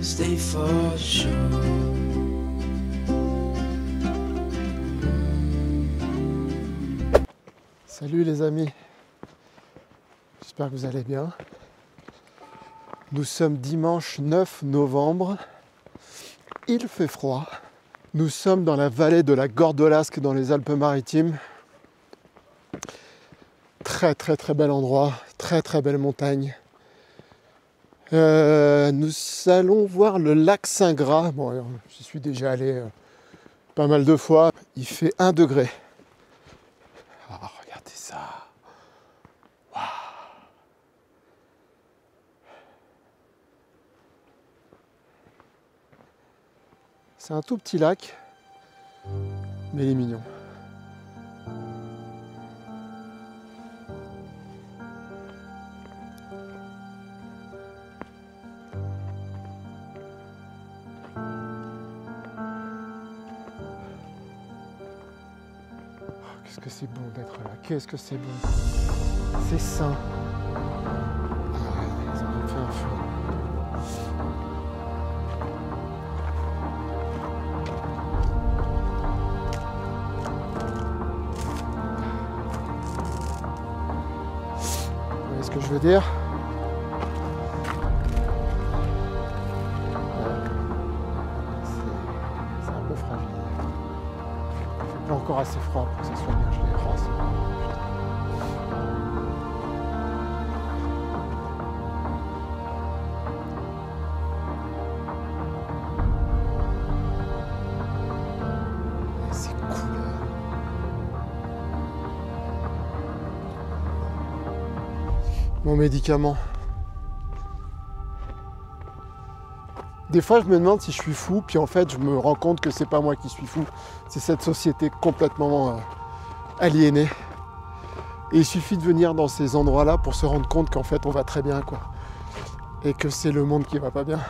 stay for sure. Salut les amis, j'espère que vous allez bien. Nous sommes dimanche 9 novembre, il fait froid. Nous sommes dans la vallée de la Gordelasque dans les Alpes-Maritimes. Très très très bel endroit, très très belle montagne. Nous allons voir le lac Saint-Gras. Bon, j'y suis déjà allé pas mal de fois. Il fait 1 degré. Ah, regardez ça. Waouh. C'est un tout petit lac, mais il est mignon. Qu'est-ce que c'est bon d'être là, qu'est-ce que c'est bon. C'est sain. Ah, ça me fait un feu. Vous voyez ce que je veux dire? C'est un peu fragile. Il fait pas encore assez froid pour que ça soit bien gelé. Oh, c'est bon. C'est cool. Mon médicament. Des fois, je me demande si je suis fou, puis en fait, je me rends compte que c'est pas moi qui suis fou, c'est cette société complètement aliénée. Et il suffit de venir dans ces endroits-là pour se rendre compte qu'en fait, on va très bien, quoi. Et que c'est le monde qui va pas bien.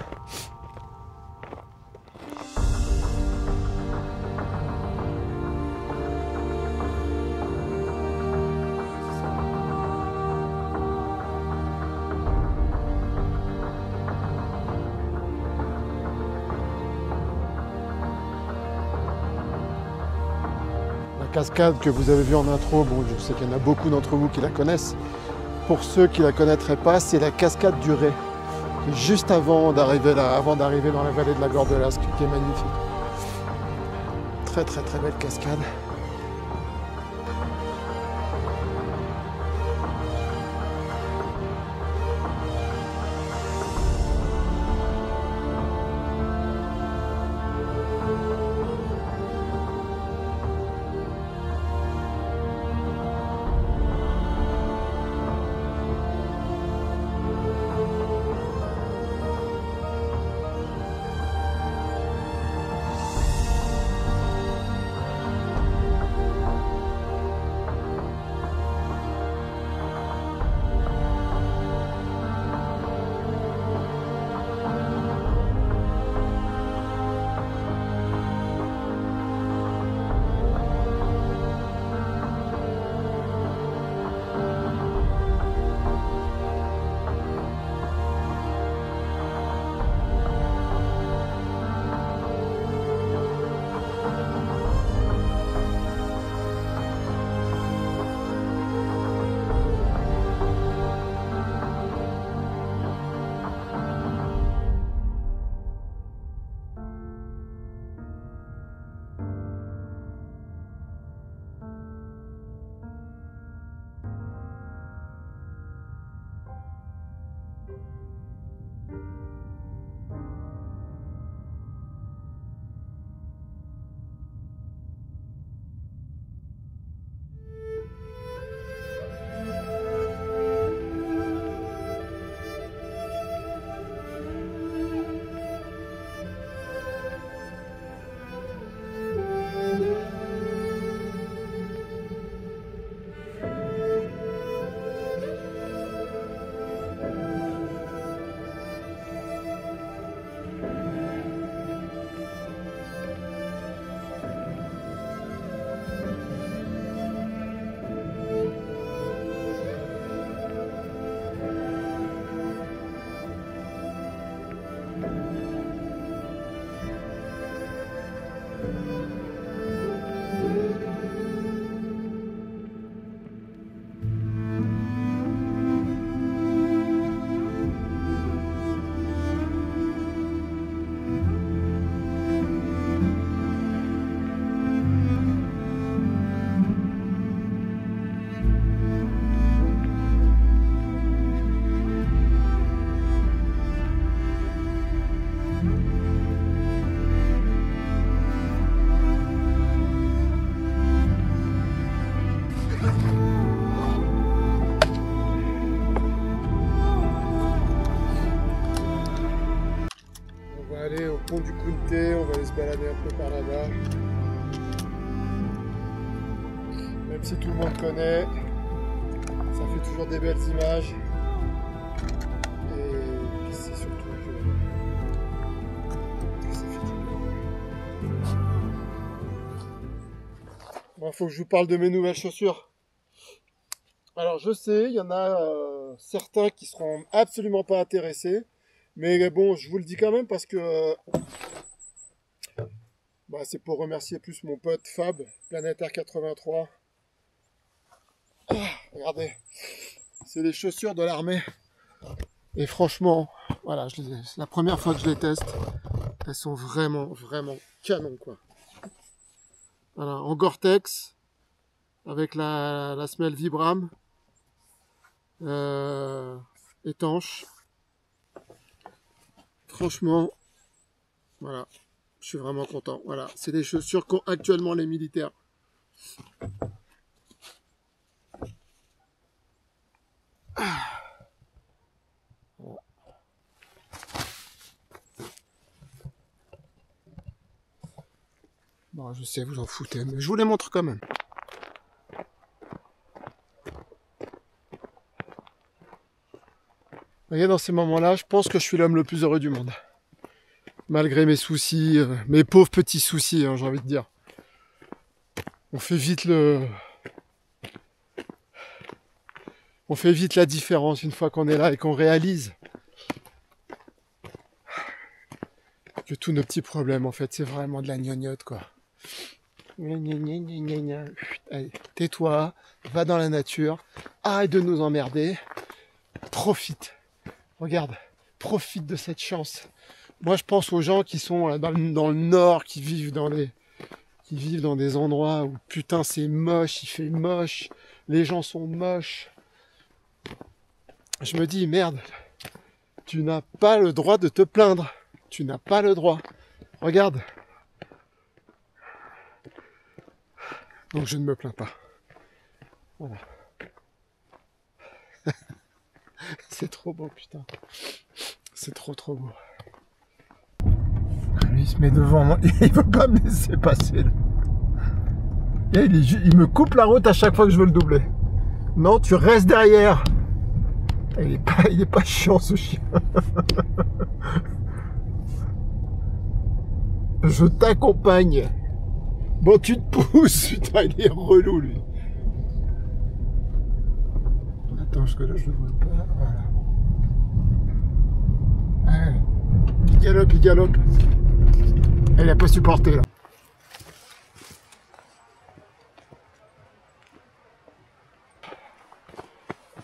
Cascade que vous avez vue en intro, bon, je sais qu'il y en a beaucoup d'entre vous qui la connaissent. Pour ceux qui ne la connaîtraient pas, c'est la cascade du Ré, juste avant d'arriver dans la vallée de la Gordelasque, qui est magnifique. Très très très belle cascade. fond du Kunté, on va aller se balader un peu par là-bas. Même si tout le monde connaît, ça fait toujours des belles images. Et puis c'est surtout que ça fait du bien. Bon, faut que je vous parle de mes nouvelles chaussures. Alors je sais, il y en a certains qui seront absolument pas intéressés. Mais bon, je vous le dis quand même parce que c'est pour remercier plus mon pote Fab, Planétaire 83. Regardez, c'est les chaussures de l'armée. Et franchement, voilà, c'est la première fois que je les teste. Elles sont vraiment, vraiment canon, quoi. Voilà, en Gore-Tex, avec la semelle Vibram, étanche. Franchement, voilà, je suis vraiment content. Voilà, c'est les chaussures qu'ont actuellement les militaires. Bon, je sais, vous en foutez, mais je vous les montre quand même. Vous voyez, dans ces moments-là, je pense que je suis l'homme le plus heureux du monde. Malgré mes soucis, mes pauvres petits soucis, hein, j'ai envie de dire. On fait vite la différence une fois qu'on est là et qu'on réalise que tous nos petits problèmes, en fait, c'est vraiment de la gnognotte, quoi. Allez, tais-toi, va dans la nature, arrête de nous emmerder, profite. Regarde, profite de cette chance. Moi, je pense aux gens qui sont dans le nord, qui vivent dans des endroits où putain c'est moche, il fait moche, les gens sont moches. Je me dis merde, tu n'as pas le droit de te plaindre. Tu n'as pas le droit. Regarde. Donc je ne me plains pas. Voilà. C'est trop beau, putain. C'est trop beau. Lui, il se met devant moi. Il veut pas me laisser passer. Et il me coupe la route à chaque fois que je veux le doubler. Non, tu restes derrière. Il est pas chiant, ce chien. Je t'accompagne. Bon, tu te pousses. Putain, il est relou, lui. Attends, parce que là, je le vois pas. Voilà. Allez. Il galope. Elle n'a pas supporté, là.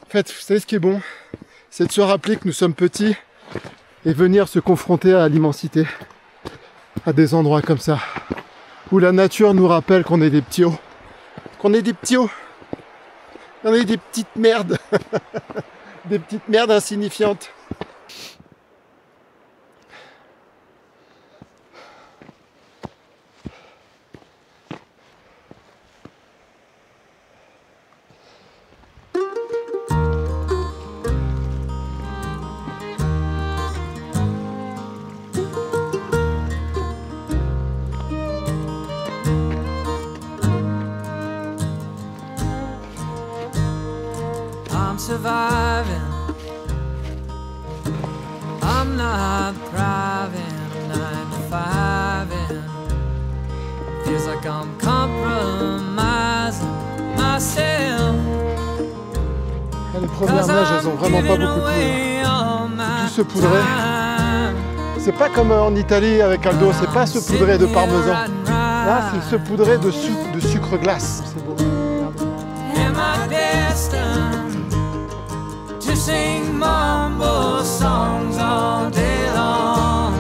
En fait, vous savez ce qui est bon? C'est de se rappeler que nous sommes petits et venir se confronter à l'immensité. À des endroits comme ça. Où la nature nous rappelle qu'on est des petits hauts. Qu'on est des petits hauts. On est des petites merdes. Des petites merdes insignifiantes. Surviving, I'm not thriving, 9 to 5 and feels like I'm compromising myself. Les premières neiges, elles ont vraiment pas beaucoup plu. Tout se poudrait. C'est pas comme en Italie avec Aldo, c'est pas saupoudré de parmesan. Là, c'est saupoudré de sucre glace. C'est beau. To sing mambo songs all day long.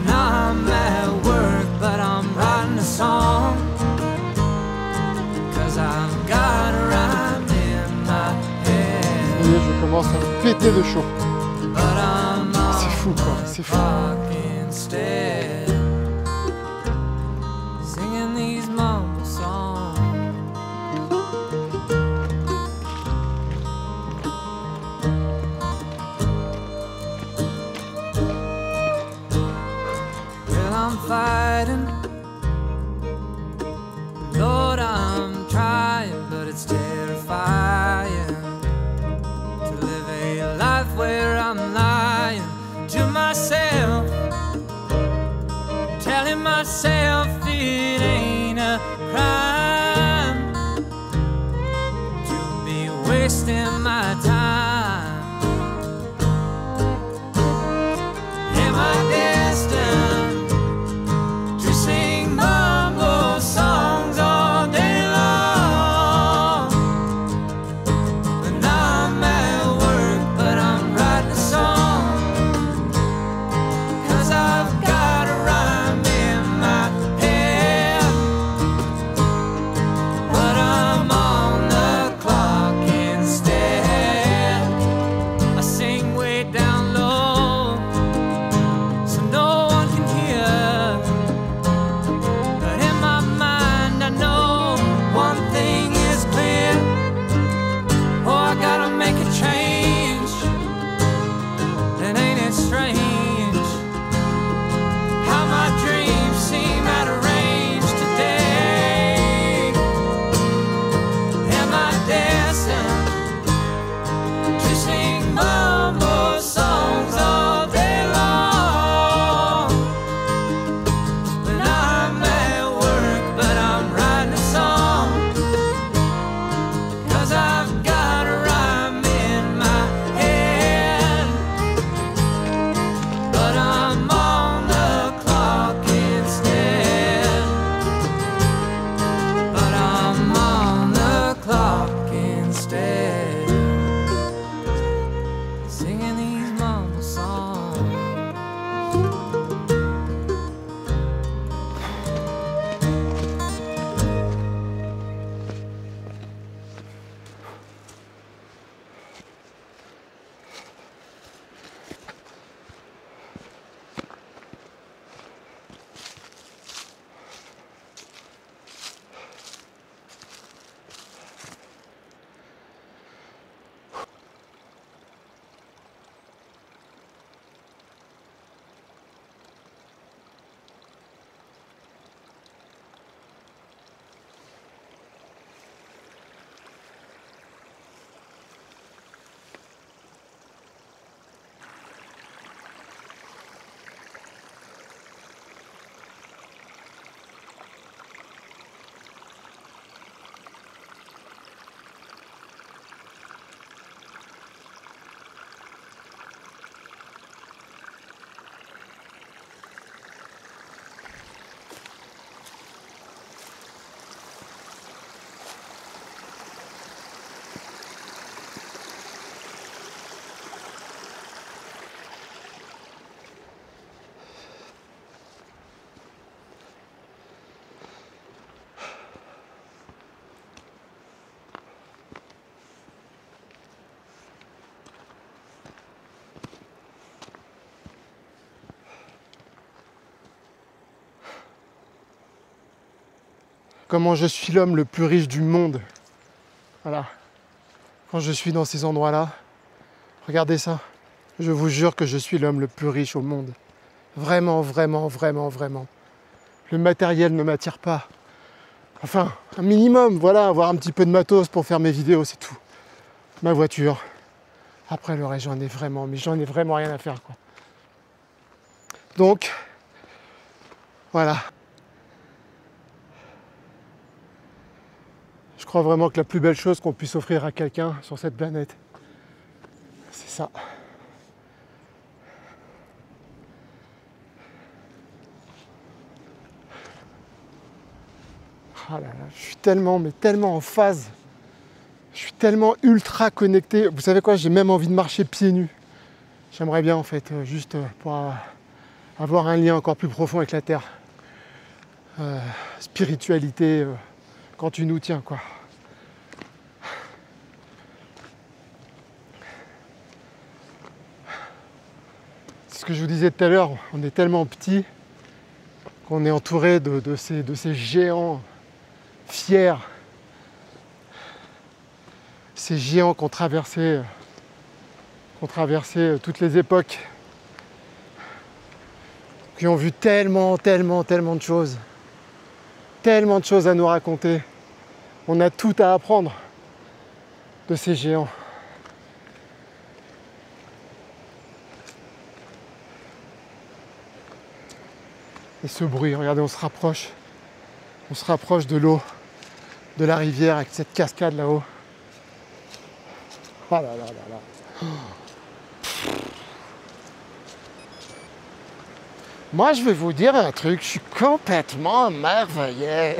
Now I'm at work, but I'm writing a song. 'Cause I've got a rhyme in my head. Et je commence à me péter de chaud. C'est fou, quoi, c'est fou. Singing these mambo songs. I'm lying to myself, telling myself it ain't a crime to be wasting my time. Am I destined to sing mambo songs all day long? And I'm at work, but I'm writing a song, 'cause I've got a rhyme in my head. But I'm on the clock instead. I sing way down low so no one can hear. But in my mind I know one thing is clear. Oh, I gotta make a change. And ain't it strange how my dreams seem out of range today? Am I destined to sing mambo songs all day long? When I'm at work, but I'm writing a song, 'cause I've got a rhyme in my head. But I'm on the clock instead. But I'm on the clock instead. Singing these mambo songs. Comment je suis l'homme le plus riche du monde. Voilà. Quand je suis dans ces endroits-là, regardez ça. Je vous jure que je suis l'homme le plus riche au monde. Vraiment, vraiment, vraiment, vraiment. Le matériel ne m'attire pas. Enfin, un minimum, voilà, avoir un petit peu de matos pour faire mes vidéos, c'est tout. Ma voiture. Après le reste, j'en ai vraiment rien à faire, quoi. Donc, voilà. Je crois vraiment que la plus belle chose qu'on puisse offrir à quelqu'un sur cette planète, c'est ça. Ah là là, je suis tellement, mais tellement en phase. Je suis tellement ultra connecté. Vous savez quoi, j'ai même envie de marcher pieds nus. J'aimerais bien en fait, juste pour avoir un lien encore plus profond avec la Terre. Spiritualité, quand tu nous tiens, quoi. C'est ce que je vous disais tout à l'heure, on est tellement petit qu'on est entouré de ces géants fiers, ces géants qui ont traversé toutes les époques, qui ont vu tellement de choses à nous raconter. On a tout à apprendre de ces géants. Et ce bruit, regardez, on se rapproche. On se rapproche de l'eau, de la rivière avec cette cascade là-haut. Oh là là là là. Moi, je vais vous dire un truc, je suis complètement émerveillé.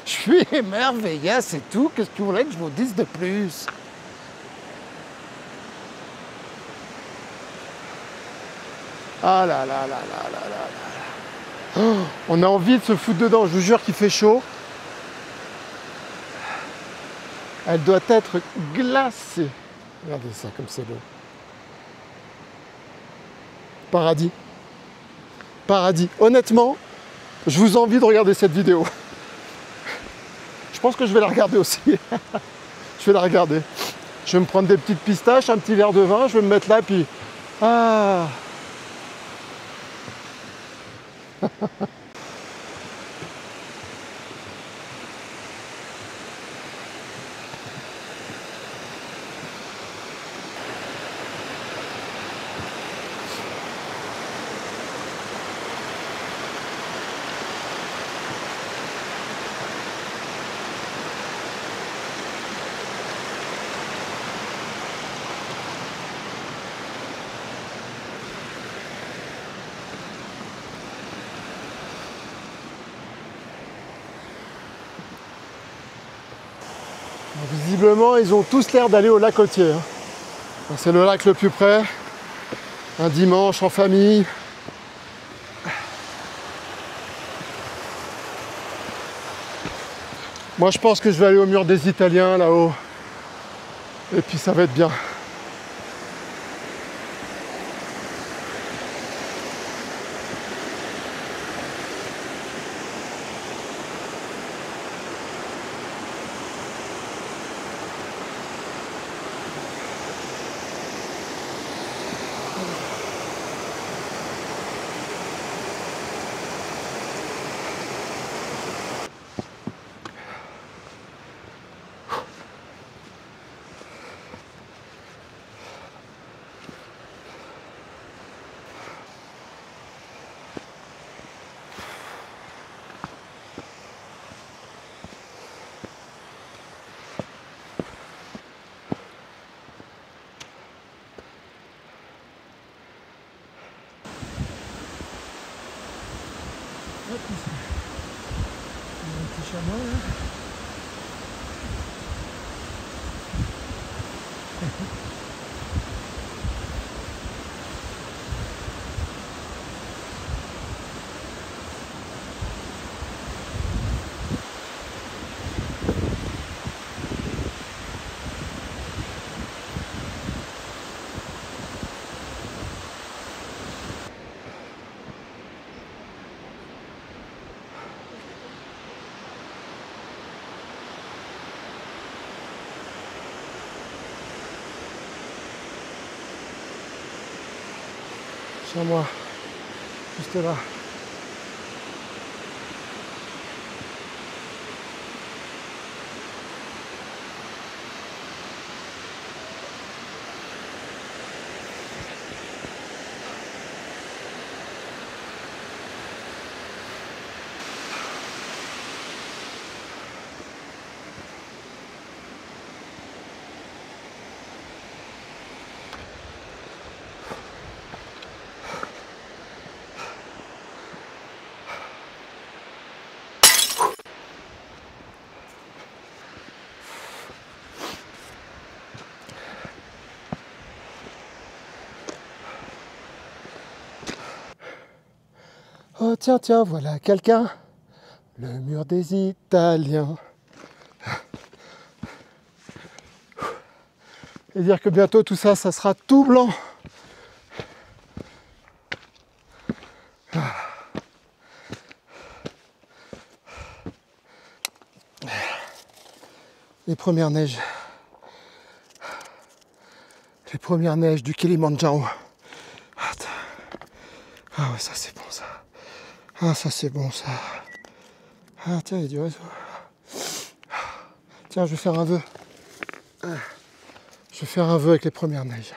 Je suis émerveillé, c'est tout. Qu'est-ce que vous voulez que je vous dise de plus? Ah là là là là là là là. Oh, on a envie de se foutre dedans, je vous jure qu'il fait chaud. Elle doit être glacée. Regardez ça comme c'est beau. Paradis. Paradis. Honnêtement, je vous envie de regarder cette vidéo. Je pense que je vais la regarder aussi. Je vais la regarder. Je vais me prendre des petites pistaches, un petit verre de vin, je vais me mettre là, puis... Ah. Visiblement, ils ont tous l'air d'aller au lac Côtier. C'est le lac le plus près. Un dimanche en famille. Moi, je pense que je vais aller au mur des Italiens là-haut. Et puis ça va être bien. Un petit chameau là. Sur moi, juste là. Oh tiens, tiens, voilà quelqu'un. Le mur des Italiens. Et dire que bientôt tout ça, ça sera tout blanc. Les premières neiges. Les premières neiges du Kilimandjaro. Ah ouais, ça c'est bon ça. Ah ça c'est bon ça. Ah tiens, il y a du réseau. Tiens, je vais faire un vœu. Je vais faire un vœu avec les premières neiges.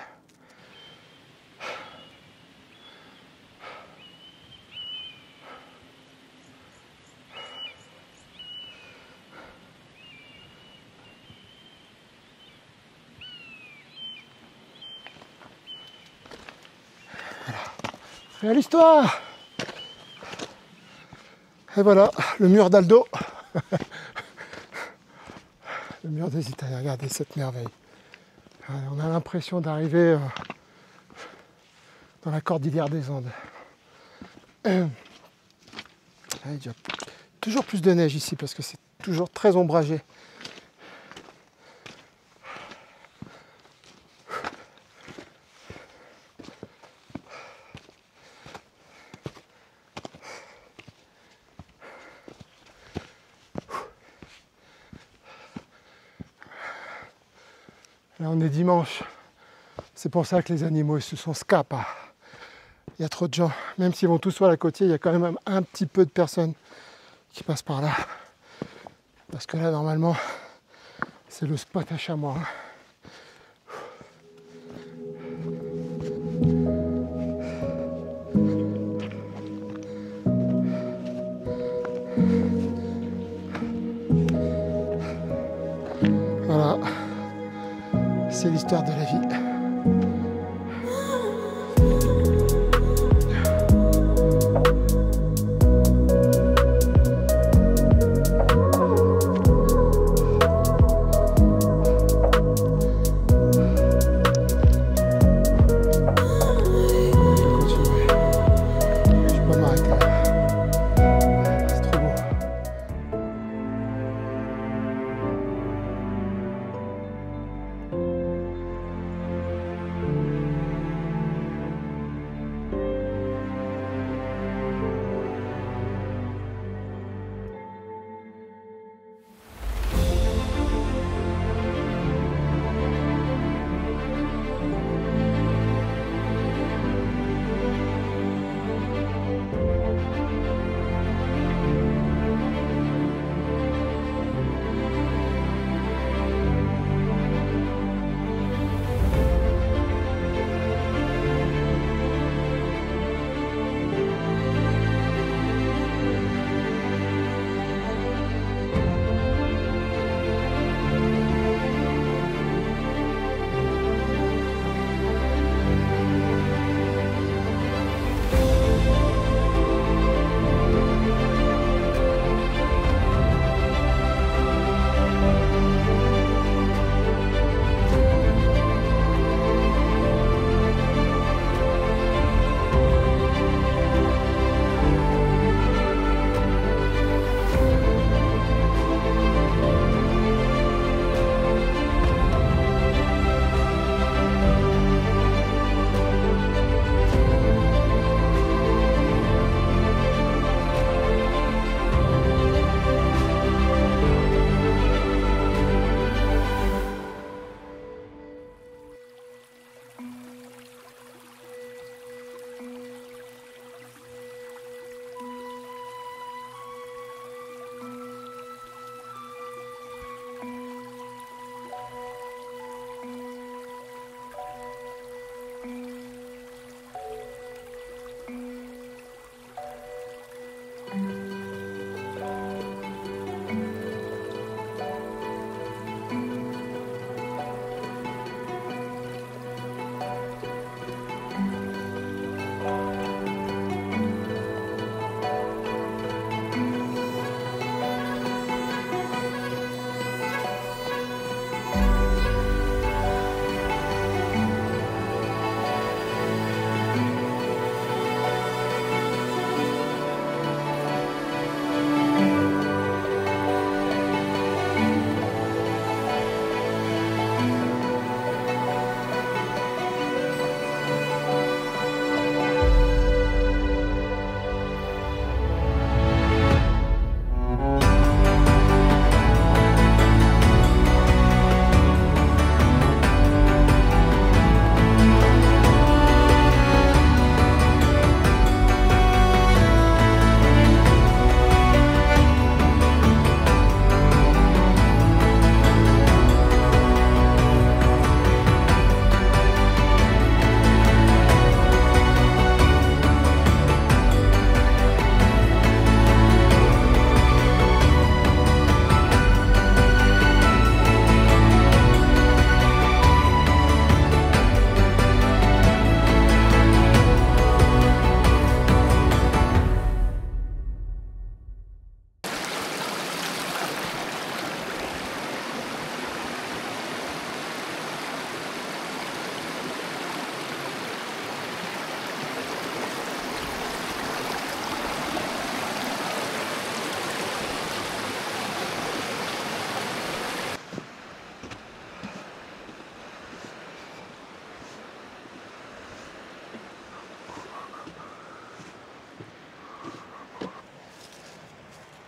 Réalise-toi! Et voilà, le mur d'Aldo. Le mur des Italiens, regardez cette merveille. On a l'impression d'arriver dans la cordillère des Andes. Il y a toujours plus de neige ici parce que c'est toujours très ombragé. Là on est dimanche, c'est pour ça que les animaux ils se sont scapés. Il y a trop de gens, même s'ils vont tous sur la côtier, il y a quand même un petit peu de personnes qui passent par là. Parce que là normalement, c'est le spot à chamois. Voilà, c'est l'histoire de la vie.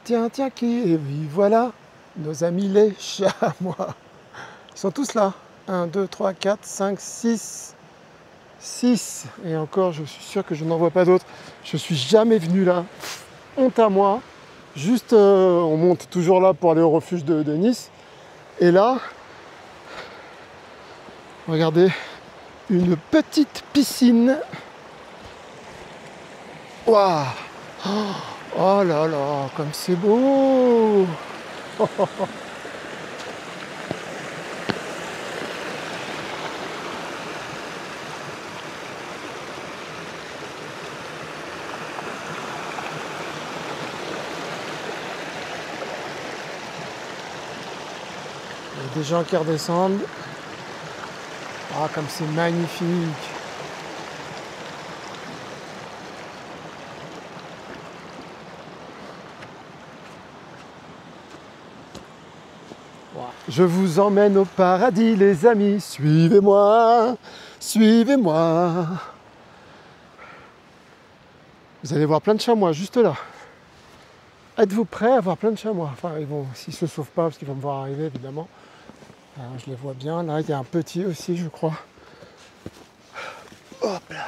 Tiens, tiens, qui est oui, voilà nos amis les chamois. Ils sont tous là. 1, 2, 3, 4, 5, 6. 6. Et encore, je suis sûr que je n'en vois pas d'autres. Je suis jamais venu là. Honte à moi. Juste, on monte toujours là pour aller au refuge de Nice. Et là, regardez, une petite piscine. Waouh! Oh là là, comme c'est beau! Il y a des gens qui redescendent. Ah, comme c'est magnifique! Je vous emmène au paradis, les amis. Suivez-moi, suivez-moi. Vous allez voir plein de chamois juste là. Êtes-vous prêts à voir plein de chamois? Enfin, ils vont, s'ils ne se sauvent pas, parce qu'ils vont me voir arriver, évidemment. Alors, je les vois bien. Là, il y a un petit aussi, je crois. Hop là.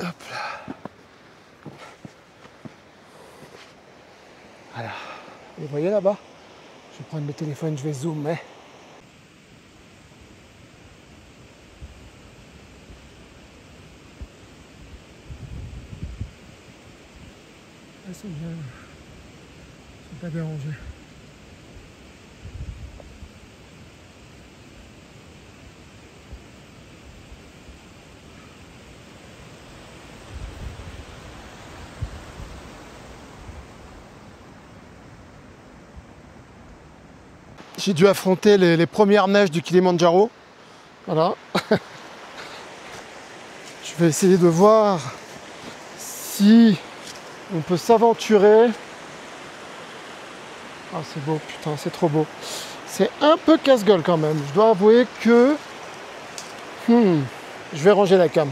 Hop là. Voilà. Vous voyez là-bas? Je vais prendre le téléphone, je vais zoomer. Ils sont bien. Ils sont pas dérangés. J'ai dû affronter les premières neiges du Kilimandjaro. Voilà. Je vais essayer de voir si on peut s'aventurer. Ah, c'est beau, putain, c'est trop beau. C'est un peu casse-gueule quand même. Je dois avouer que je vais ranger la cam.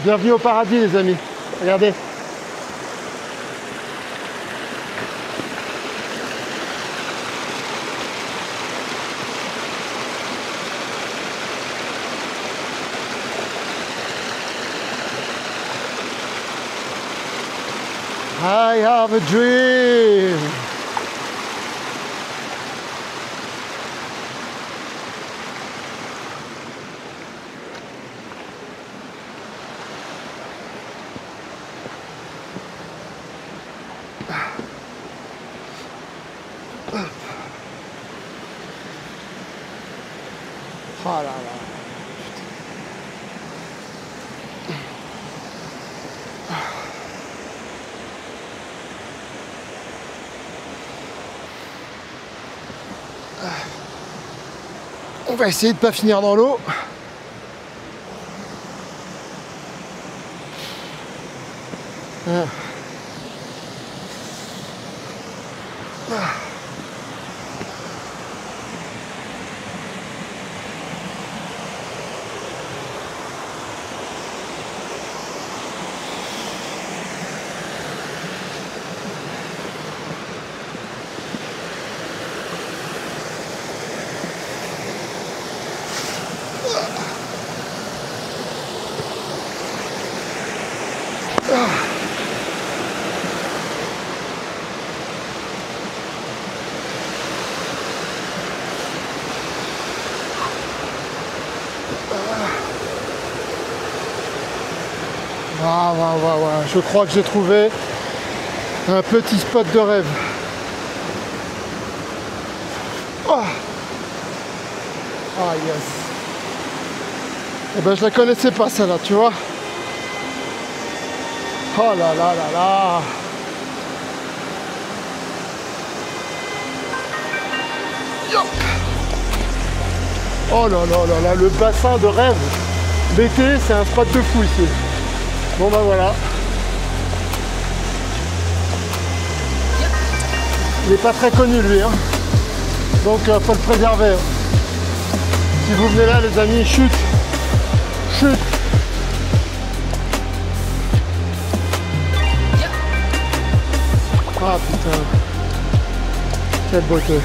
Bienvenue au paradis, les amis. Regardez. I have a dream. Oh là là. On va essayer de ne pas finir dans l'eau. Ah. Ah. Je crois que j'ai trouvé un petit spot de rêve. Oh, ah yes. Eh ben je la connaissais pas celle-là, tu vois. Oh là là là là. Oh là là là là, le bassin de rêve. L'été, c'est un spot de fou ici. Bon bah voilà. Il n'est pas très connu lui, hein. Donc faut le préserver. Hein. Si vous venez là les amis, chute. Ah putain, quelle beauté.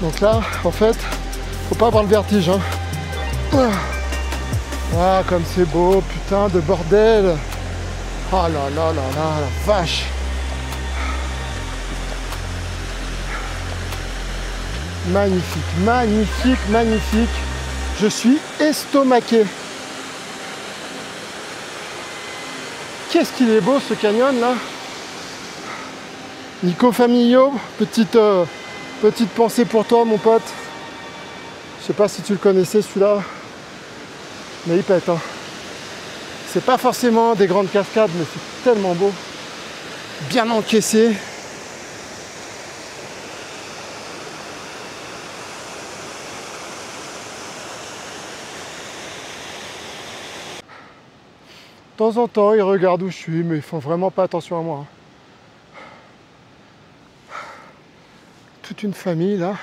Donc là, en fait, faut pas avoir le vertige. Hein. Ah, comme c'est beau, putain de bordel. Oh là là là là, la vache. Magnifique, magnifique, magnifique. Je suis estomaqué. Qu'est-ce qu'il est beau ce canyon là. Nico Famillo, petite pensée pour toi mon pote. Je sais pas si tu le connaissais celui-là, mais il pète. Hein. C'est pas forcément des grandes cascades, mais c'est tellement beau. Bien encaissé. De temps en temps, ils regardent où je suis, mais ils font vraiment pas attention à moi. Toute une famille là.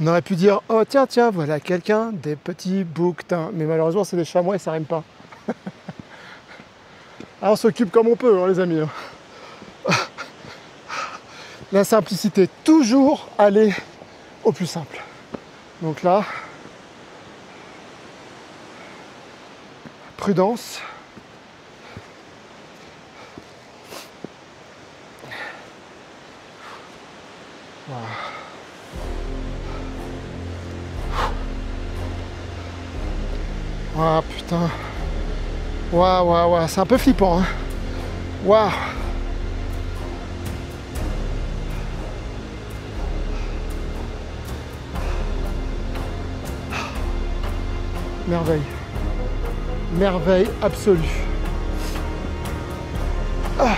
On aurait pu dire, oh tiens, tiens, voilà quelqu'un, des petits bouquetins. Mais malheureusement, c'est des chamois et ça rime pas. Ah, on s'occupe comme on peut, hein, les amis. La simplicité, toujours aller au plus simple. Donc là, prudence. Voilà. Ah putain. Waouh, waouh, waouh, c'est un peu flippant. Hein. Waouh. Merveille. Merveille absolue. Ah.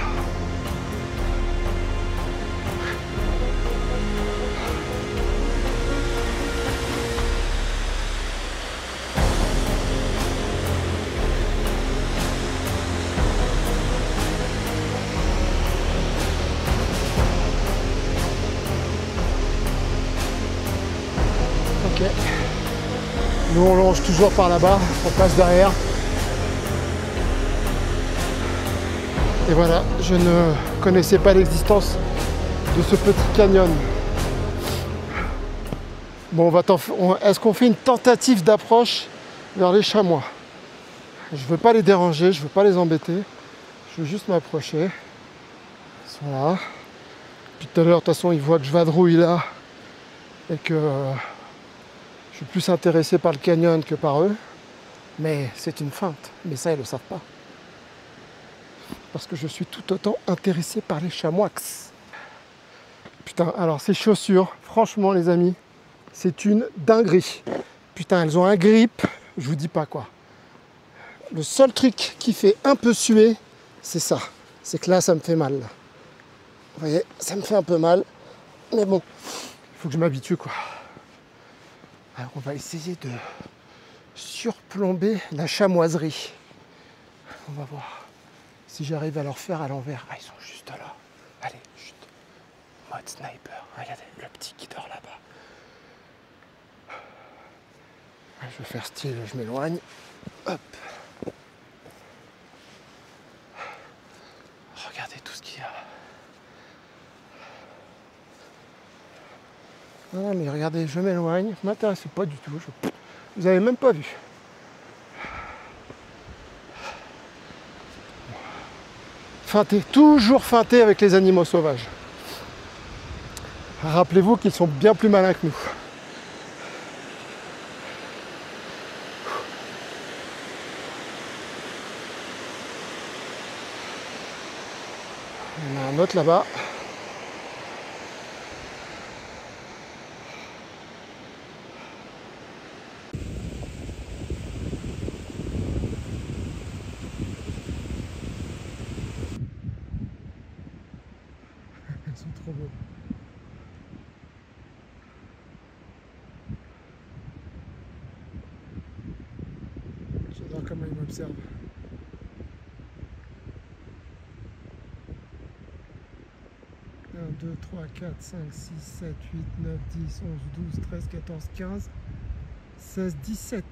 Ok. Nous on longe toujours par là-bas, on passe derrière. Et voilà, je ne connaissais pas l'existence de ce petit canyon. Bon, est-ce qu'on fait une tentative d'approche vers les chamois? Je ne veux pas les déranger, je ne veux pas les embêter. Je veux juste m'approcher. Ils sont là. Puis tout à l'heure, de toute façon, ils voient que je vadrouille là et que je suis plus intéressé par le canyon que par eux. Mais c'est une feinte. Mais ça, ils ne le savent pas. Parce que je suis tout autant intéressé par les chamois. Putain, alors ces chaussures, franchement les amis, c'est une dinguerie. Putain, elles ont un grip, je vous dis pas quoi. Le seul truc qui fait un peu suer, c'est ça. C'est que là, ça me fait mal. Là. Vous voyez, ça me fait un peu mal. Mais bon, il faut que je m'habitue quoi. Alors on va essayer de surplomber la chamoiserie. On va voir si j'arrive à leur faire à l'envers. Ah, ils sont juste là. Allez, chut. Mode sniper. Regardez, le petit qui dort là-bas. Je vais faire style, je m'éloigne. Hop. Regardez tout ce qu'il y a. Non mais regardez, je m'éloigne. Ça m'intéresse pas du tout. Vous avez même pas vu. Feinter, toujours feinter avec les animaux sauvages. Rappelez-vous qu'ils sont bien plus malins que nous. Il y en a un autre là-bas. Ils sont trop beaux. J'adore comment ils m'observent. 1, 2, 3, 4, 5, 6, 7, 8, 9, 10, 11, 12, 13, 14, 15, 16, 17.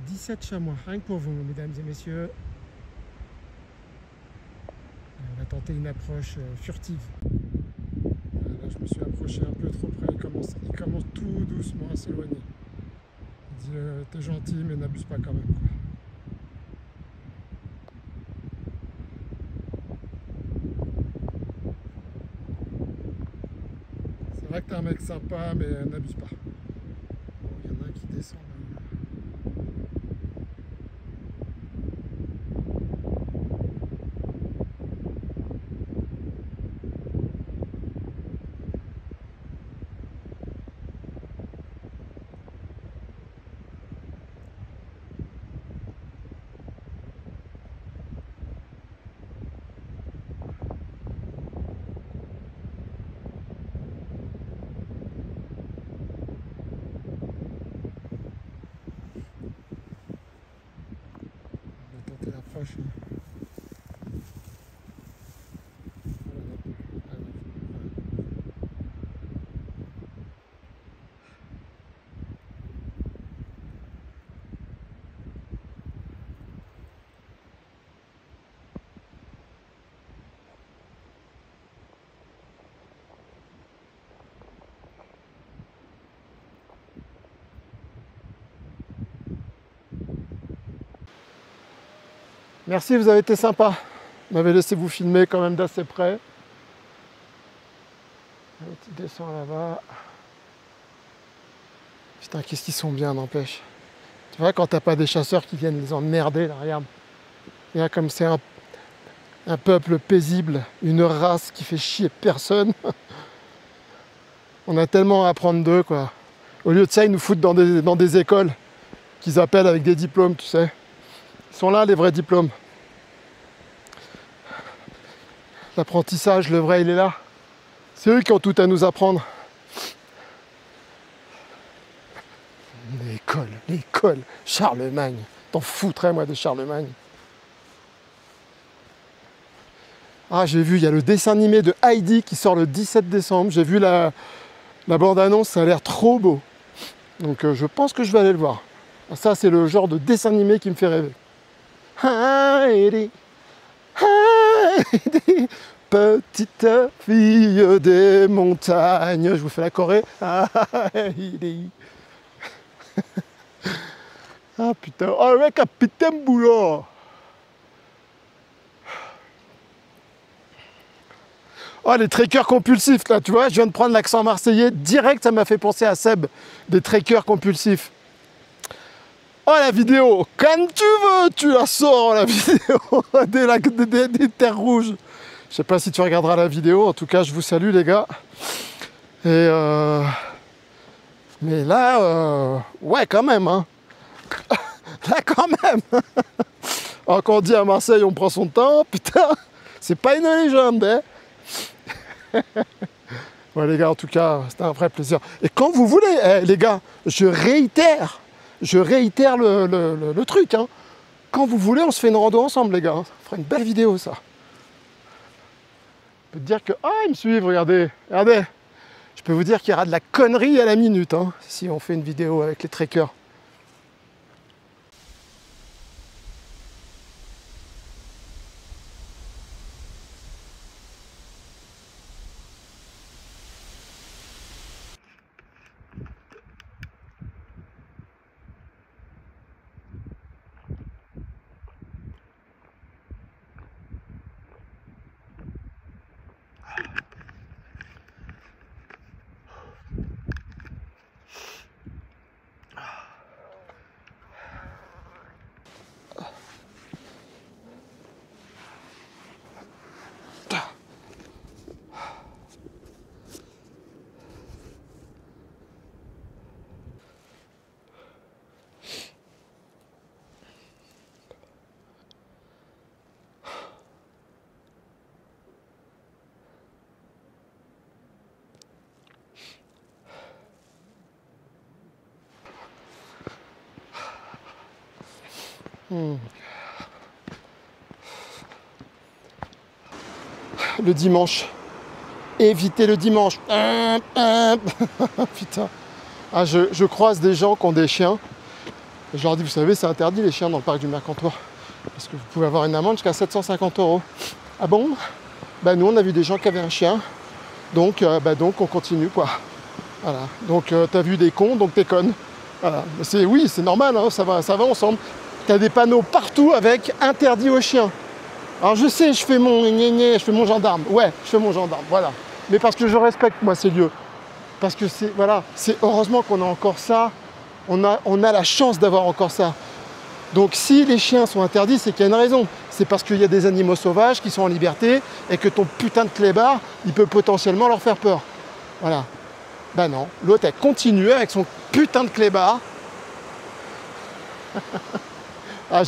17 chamois, rien que pour vous, mesdames et messieurs. On va tenter une approche furtive. Là, je me suis approché un peu trop près. Il commence tout doucement à s'éloigner. Il dit t'es gentil, mais n'abuse pas quand même. Quoi. C'est vrai que t'es un mec sympa, mais n'abuse pas. Il y en a un qui descend là. L'approche. Merci, vous avez été sympa. Vous m'avez laissé vous filmer quand même d'assez près. Tu descends là-bas. Putain, qu'est-ce qu'ils sont bien, n'empêche. Tu vois, quand t'as pas des chasseurs qui viennent les emmerder, là, regarde. Regarde comme c'est un peuple paisible, une race qui fait chier personne. On a tellement à apprendre d'eux, quoi. Au lieu de ça, ils nous foutent dans des écoles qu'ils appellent avec des diplômes, tu sais. Ils sont là, les vrais diplômes. L'apprentissage, le vrai, il est là. C'est eux qui ont tout à nous apprendre. L'école, Charlemagne. T'en foutrais, moi, de Charlemagne. Ah, j'ai vu, il y a le dessin animé de Heidi qui sort le 17 décembre. J'ai vu la bande-annonce, ça a l'air trop beau. Donc je pense que je vais aller le voir. Ça, c'est le genre de dessin animé qui me fait rêver. Heidi, Heidi, petite fille des montagnes. Je vous fais la choré. Heidi. Ah putain, oh le mec a putain de boulot. Oh, les trekkers compulsifs, là, tu vois, je viens de prendre l'accent marseillais. Direct, ça m'a fait penser à Seb, des trekkers compulsifs. Oh, la vidéo, quand tu veux, tu la sors, la vidéo des terres rouges. Je sais pas si tu regarderas la vidéo, en tout cas, je vous salue, les gars. Et mais là, ouais, quand même, hein. Là, quand même. Alors, quand on dit à Marseille, on prend son temps, putain, c'est pas une légende, hein. Ouais, les gars, en tout cas, c'était un vrai plaisir. Et quand vous voulez, les gars, je réitère le truc, hein. Quand vous voulez, on se fait une rando ensemble, les gars, hein. Ça fera une belle vidéo, ça. Je peux te dire que... Ah, ils me suivent, regardez, regardez. Je peux vous dire qu'il y aura de la connerie à la minute, hein, si on fait une vidéo avec les trekkers. Le dimanche. Évitez le dimanche. Putain. Ah, je croise des gens qui ont des chiens. Et je leur dis, vous savez, c'est interdit les chiens dans le parc du Mercantour. Parce que vous pouvez avoir une amende jusqu'à 750 €. Ah bon? Bah nous, on a vu des gens qui avaient un chien. Donc on continue, quoi. Voilà. Donc t'as vu des cons, donc t'es conne. Voilà. Oui, c'est normal, hein, ça va ensemble. T'as des panneaux partout avec interdit aux chiens. Alors je sais, je fais mon gendarme. Ouais, je fais mon gendarme, voilà. Mais parce que je respecte, moi, ces lieux. Parce que c'est heureusement qu'on a encore ça. On a la chance d'avoir encore ça. Donc si les chiens sont interdits, c'est qu'il y a une raison. C'est parce qu'il y a des animaux sauvages qui sont en liberté et que ton putain de clébard, il peut potentiellement leur faire peur. Voilà. Bah non, l'autre, elle continue avec son putain de clébard. Ah,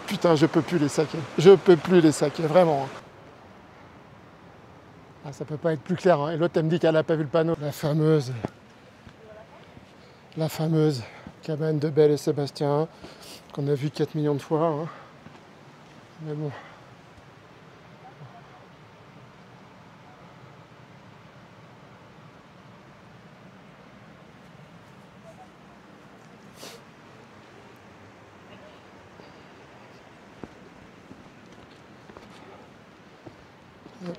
putain, je peux plus les saquer. Je peux plus les saquer, vraiment. Ah, ça peut pas être plus clair, hein. Et l'autre, elle me dit qu'elle n'a pas vu le panneau. La fameuse cabane de Belle et Sébastien, qu'on a vu 4 millions de fois, hein. Mais bon. Hop.